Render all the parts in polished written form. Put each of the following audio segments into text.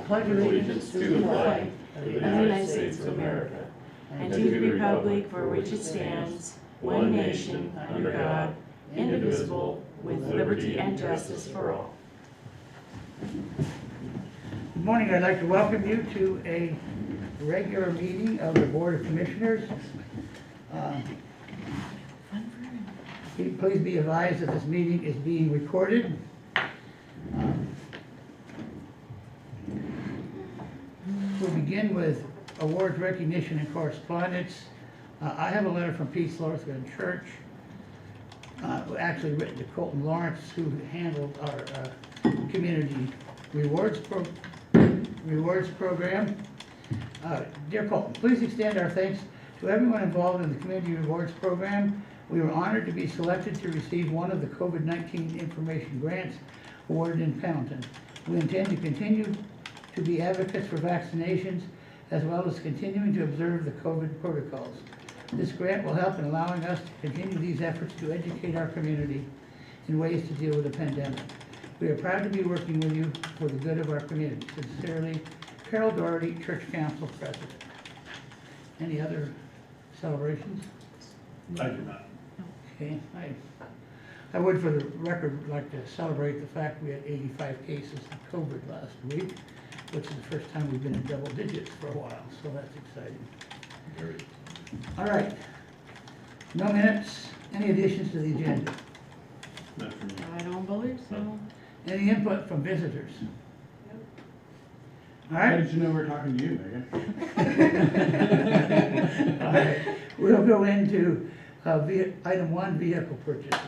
pledge allegiance to the flag of the United States of America and to the republic for which it stands, one nation, under God, indivisible, with liberty and justice for all. Good morning. I'd like to welcome you to a regular meeting of the Board of Commissioners. Please be advised that this meeting is being recorded. We'll begin with awards, recognition, and correspondence. I have a letter from Peace Lutheran Church, actually written to Colton Lawrence, who handled our community rewards program. Dear Colton, please extend our thanks to everyone involved in the community rewards program. We were honored to be selected to receive one of the COVID-19 information grants awarded in Pendleton. We intend to continue to be advocates for vaccinations, as well as continuing to observe the COVID protocols. This grant will help in allowing us to continue these efforts to educate our community in ways to deal with the pandemic. We are proud to be working with you for the good of our community. Sincerely, Carol Doherty, Church Council President. Any other celebrations? I do not. Okay, I would, for the record, like to celebrate the fact we had 85 cases of COVID last week, which is the first time we've been in double digits for a while, so that's exciting. Very. All right. No minutes. Any additions to the agenda? Not for me. I don't believe so. Any input from visitors? All How right. did you know we were talking to you, Megan? All right. We'll go into item 1, vehicle purchases.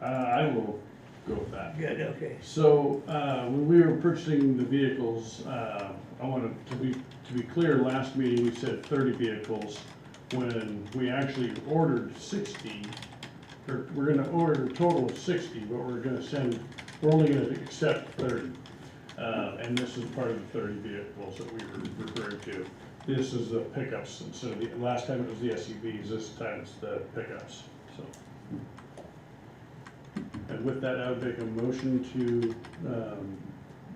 I will go with that. Good, okay. So when we were purchasing the vehicles, I wanted to be clear. Last meeting we said 30 vehicles. When we actually ordered 60, or we're going to order a total of 60, but we're only going to accept 30. And this is part of the 30 vehicles that we were referring to. This is the pickups. So the last time it was the SUVs. This time it's the pickups. So. And with that, I would make a motion to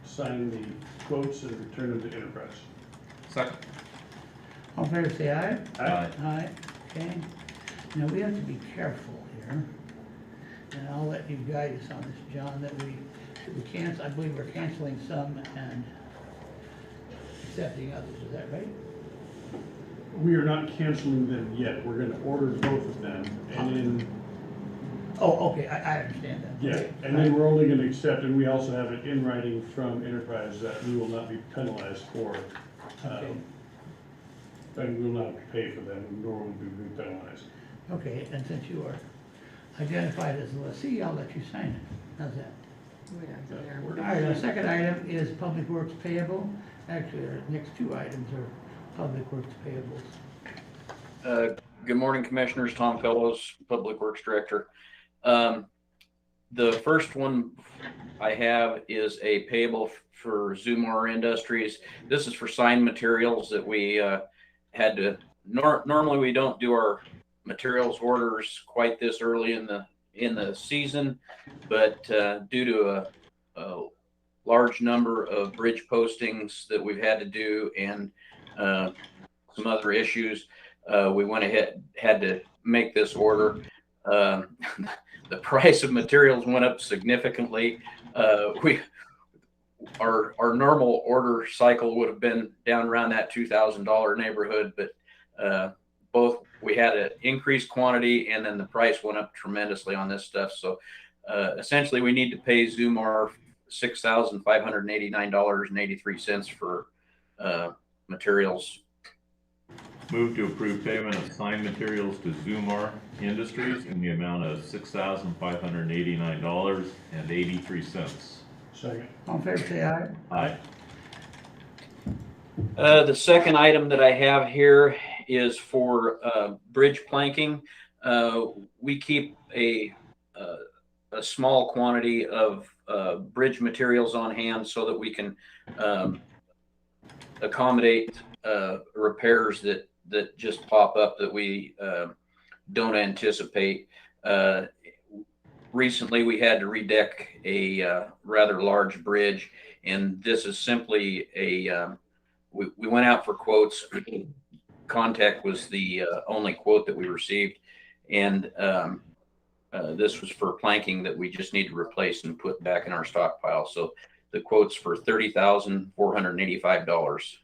sign the quotes and return them to Enterprise. Second. All in favor, say aye. Aye. Aye. Okay. Now we have to be careful here, and I'll let you guide us on this, John, that we cancel. I believe we're canceling some and accepting others. Is that right? We are not canceling them yet. We're going to order both of them, and then Oh, okay. I understand that. yeah, Okay. and then we're only going to accept, and we also have it in writing from Enterprise that we will not be penalized for, Okay. and we will not pay for them, nor will we be penalized. Okay, and since you are identified as a lessee, I'll let you sign it. How's that? We don't do there. All right, our second item is Public Works Payable. Actually, our next two items are Public Works Payables. Good morning, Commissioners. Tom Fellows, Public Works Director. The first one I have is a payable for Zumar Industries. This is for signed materials that we had to. Normally, we don't do our materials orders quite this early in the season, but due to a large number of bridge postings that we've had to do and some other issues, we went ahead, had to make this order. The price of materials went up significantly. Our normal order cycle would have been down around that $2,000 neighborhood, but both we had an increased quantity and then the price went up tremendously on this stuff. So essentially, we need to pay Zumar $6,589.83 for materials. Move to approve payment of signed materials to Zumar Industries in the amount of $6,589.83. Second. All in favor, say aye. Aye. The second item that I have here is for bridge planking. We keep a small quantity of bridge materials on hand so that we can accommodate repairs that just pop up that we don't anticipate. recently we had to redeck a rather large bridge, and this is simply we went out for quotes. Contact was the only quote that we received, and this was for planking that we just need to replace and put back in our stockpile. So the quote's for $30,485.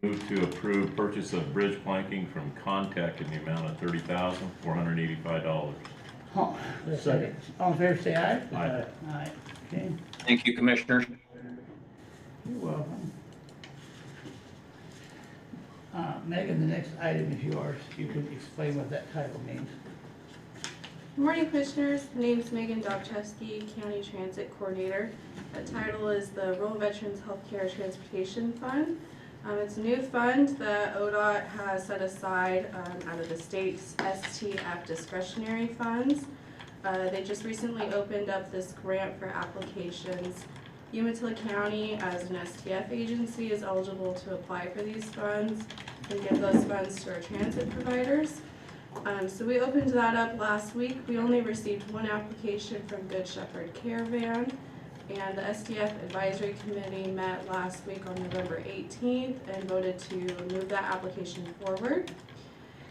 Move to approve purchase of bridge planking from Contact in the amount of $30,485. Oh, second. All in favor, say aye. Aye. Aye. Okay, Thank you, Commissioners. you're welcome. Megan, the next item is yours. You can explain what that title means. Good morning, Commissioners. My name is Megan Dobchevsky, County Transit Coordinator. The title is the Rural Veterans Healthcare Transportation Fund. It's a new fund that ODOT has set aside out of the state's STF discretionary funds. They just recently opened up this grant for applications. Umatilla County, as an STF agency, is eligible to apply for these funds and give those funds to our transit providers. So we opened that up last week. We only received one application from Good Shepherd Caravan, and the STF Advisory Committee met last week on November 18th and voted to move that application forward.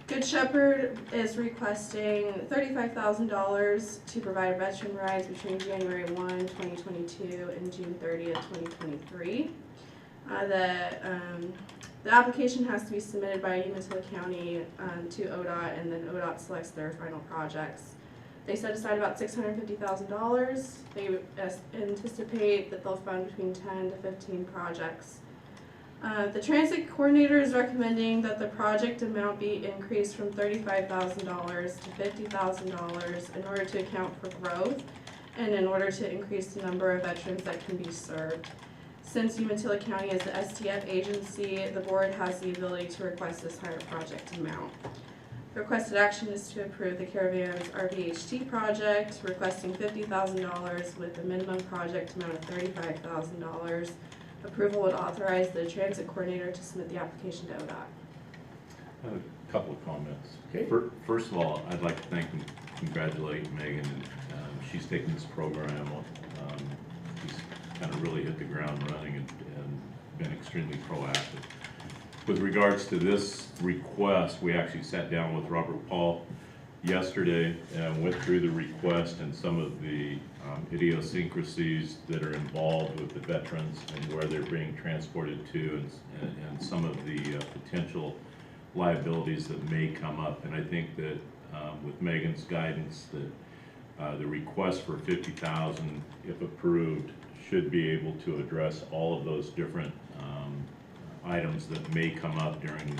Good Shepherd is requesting $35,000 to provide veteran rides between January 1, 2022 and June 30th, 2023. The application has to be submitted by Umatilla County to ODOT, and then ODOT selects their final projects. They set aside about $650,000. They anticipate that they'll fund between 10 to 15 projects. The transit coordinator is recommending that the project amount be increased from $35,000 to $50,000 in order to account for growth and in order to increase the number of veterans that can be served. Since Umatilla County is the STF agency, the board has the ability to request this higher project amount. The requested action is to approve the Caravan's RVHT project, requesting $50,000 with a minimum project amount of $35,000. Approval would authorize the transit coordinator to submit the application to ODOT. A couple of comments. Okay. First of all, I'd like to thank and congratulate Megan. She's taken this program on. She's kind of really hit the ground running and been extremely proactive. With regards to this request, we actually sat down with Robert Paul yesterday and went through the request and some of the idiosyncrasies that are involved with the veterans and where they're being transported to, and some of the potential liabilities that may come up. And I think that with Megan's guidance, that the request for $50,000, if approved, should be able to address all of those different items that may come up during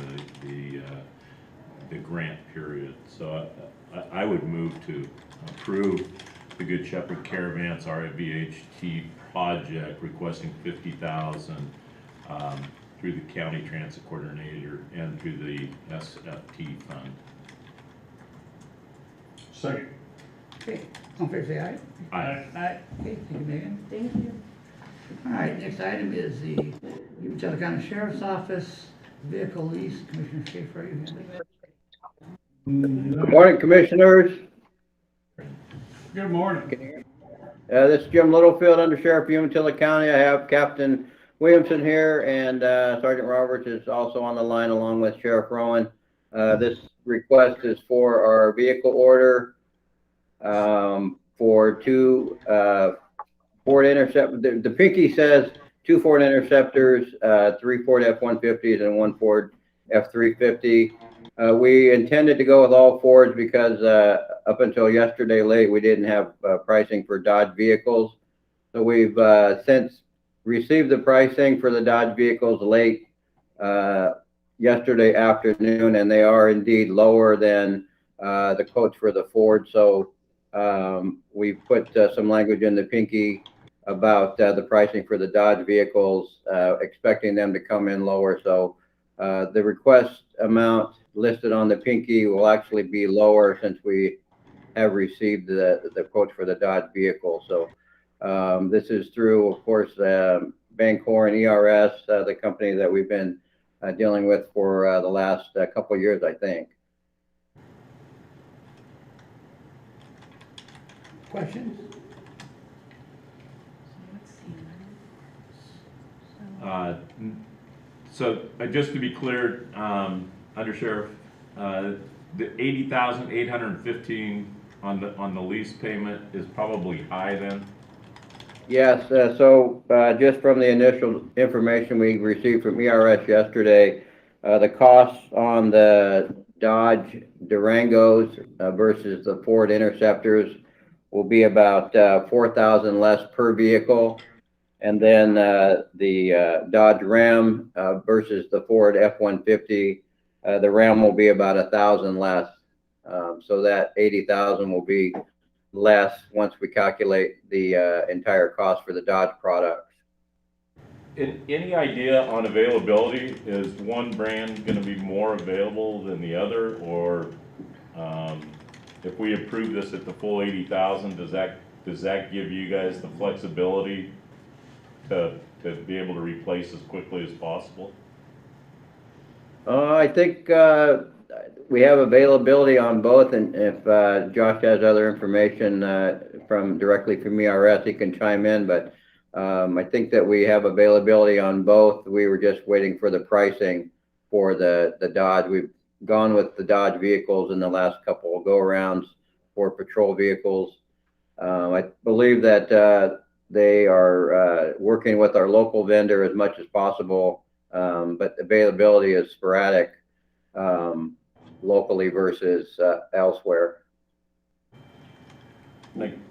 the grant period. So I would move to approve the Good Shepherd Caravan's RVHT project requesting $50,000 through the county transit coordinator and through the SFT fund. Second. Okay, all in favor, say aye. Aye. Aye. Okay, thank you, Megan. Thank you. All right, next item is the Umatilla County Sheriff's Office vehicle lease. Commissioner Schaefer, are you handling that? Good morning, Commissioners. Good morning. This is Jim Littlefield, Under Sheriff Umatilla County. I have Captain Williamson here, and Sergeant Roberts is also on the line along with Sheriff Rowan. This request is for our vehicle order for two Ford Interceptors. The pinky says 2 Ford Interceptors, 3 Ford F-150s, and 1 Ford F-350. We intended to go with all Fords because up until yesterday late, we didn't have pricing for Dodge vehicles. So we've since received the pricing for the Dodge vehicles late yesterday afternoon, and they are indeed lower than the quotes for the Ford. So we put some language in the pinky about the pricing for the Dodge vehicles, expecting them to come in lower. So the request amount listed on the pinky will actually be lower since we have received the quotes for the Dodge vehicle. So this is through, of course, Bancor and ERS, the company that we've been dealing with for the last couple of years, I think. Questions? So just to be clear, Under Sheriff, the 80,815 on the lease payment is probably high then? Yes, just from the initial information we received from ERS yesterday, the costs on the Dodge Durangos versus the Ford Interceptors will be about $4,000 less per vehicle. And then the Dodge Ram versus the Ford F-150, the Ram will be about $1,000 less. So that 80,000 will be less once we calculate the entire cost for the Dodge products. Any idea on availability? Is one brand going to be more available than the other, or if we approve this at the full 80,000, does that give you guys the flexibility to be able to replace as quickly as possible? I think we have availability on both, and if Josh has other information directly from ERS, he can chime in, but I think that we have availability on both. We were just waiting for the pricing for the Dodge. We've gone with the Dodge vehicles in the last couple of go-arounds for patrol vehicles. I believe that they are working with our local vendor as much as possible, but availability is sporadic locally versus elsewhere.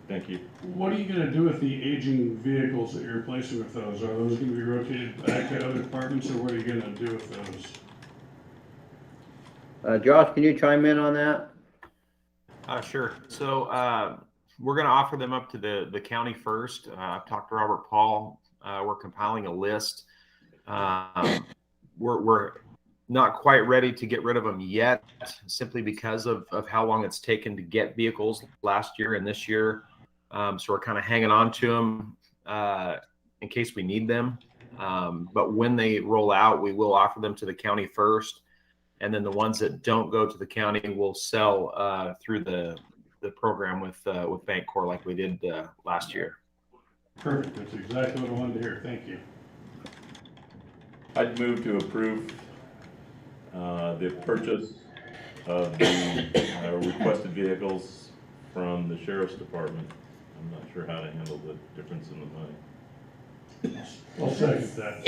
Thank you. What are you gonna do with the aging vehicles that you're replacing with those? Are those gonna be rotated back to other departments, or what are you gonna do with those? Josh, can you chime in on that? Sure. So we're going to offer them up to the county first. I've talked to Robert Paul. We're compiling a list. We're not quite ready to get rid of them yet, simply because of how long it's taken to get vehicles last year and this year. So we're kind of hanging on to them in case we need them. But when they roll out, we will offer them to the county first. And then the ones that don't go to the county will sell through the program with Bancorp like we did last year. Perfect, that's exactly what I wanted to hear, thank you. I'd move to approve the purchase of the requested vehicles from the Sheriff's Department. I'm not sure how to handle the difference in the money. I'll second that.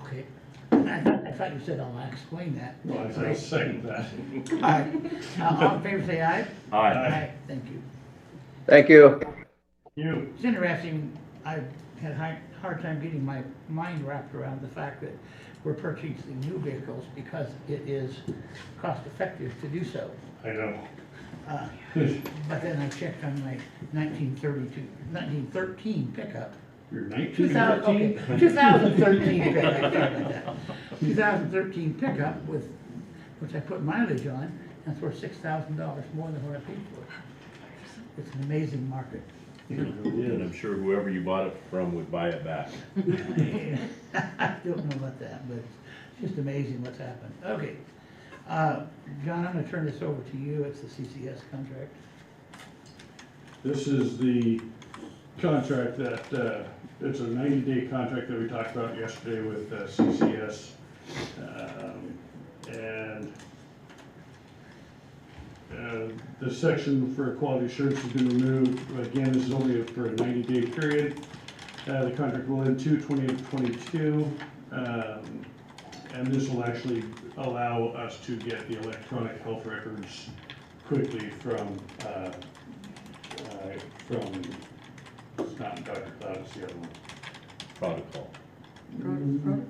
Okay. I thought you said I'll explain that. Well, I said I'll second that. All right. All in favor, say aye. Aye. Thank you. Thank you. You. It's interesting, I've had a hard time getting my mind wrapped around the fact that we're purchasing new vehicles because it is cost effective to do so. I know. But then I checked on my 1913 pickup. You're 2000, okay, 1913? 2013 pickup, sorry about that. 2013 pickup with, which I put mileage on, that's worth $6,000 more than what I paid for it. It's an amazing market. And I'm sure whoever you bought it from would buy it back. I don't know about that, but it's just amazing what's happened. Okay. John, I'm gonna turn this over to you. It's the CCS contract. This is the contract that, it's a 90-day contract that we talked about yesterday with CCS. The section for quality assurance has been removed. Again, this is only for a 90-day period. The contract will end 2/20/22, and this will actually allow us to get the electronic health records quickly from it's not Dr. Cloud, it's the other one. Protocol. Protocol?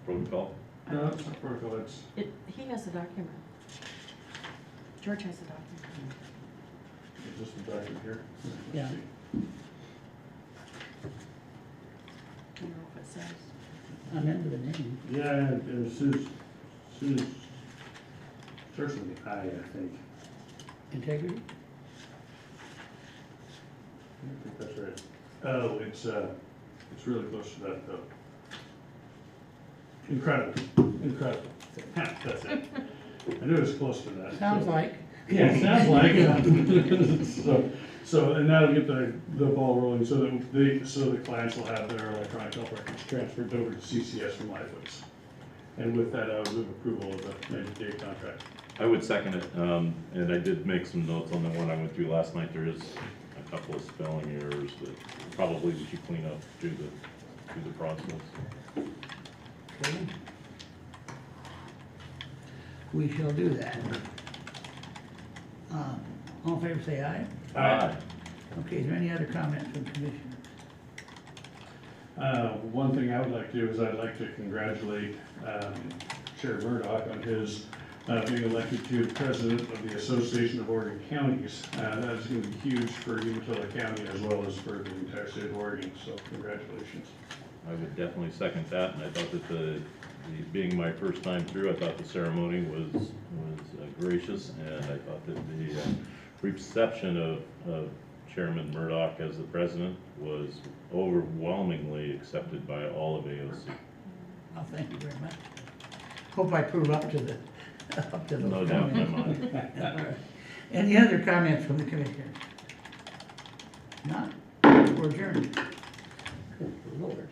Protocol? No, it's not protocol, it's, He has a document. George has a document. is this the document here? Yeah. Let's see. I don't know if it says. I'm into the name. Yeah, and as soon as, starts with the I think. Integrity? I think that's right. Oh, it's really close to that though. Incredible. That's it. I knew it was close to that. Sounds so. like. Yeah, it sounds like it. So, and that'll get the ball rolling so that the clients will have their electronic health records transferred over to CCS from LifeWoods. And with that, I would move approval of the 90-day contract. I would second it, and I did make some notes on the one I went through last night. There is a couple of spelling errors that probably we should clean up through the process. Okay. We shall do that. All in favor, say aye. Aye. Okay, is there any other comments from commissioners? One thing I would like to do is I'd like to congratulate Sheriff Murdoch on his being elected to the president of the Association of Oregon Counties. That is going to be huge for Umatilla County as well as for the entire state of Oregon, so congratulations. I would definitely second that, and I thought that being my first time through, I thought the ceremony was gracious, and I thought that the reception of Chairman Murdoch as the president was overwhelmingly accepted by all of AOC. Well, thank you very much. Hope I prove up to those No doubt in my comments. mind. All right. Any other comments from the commissioners? Not? We're adjourned. Good Lord.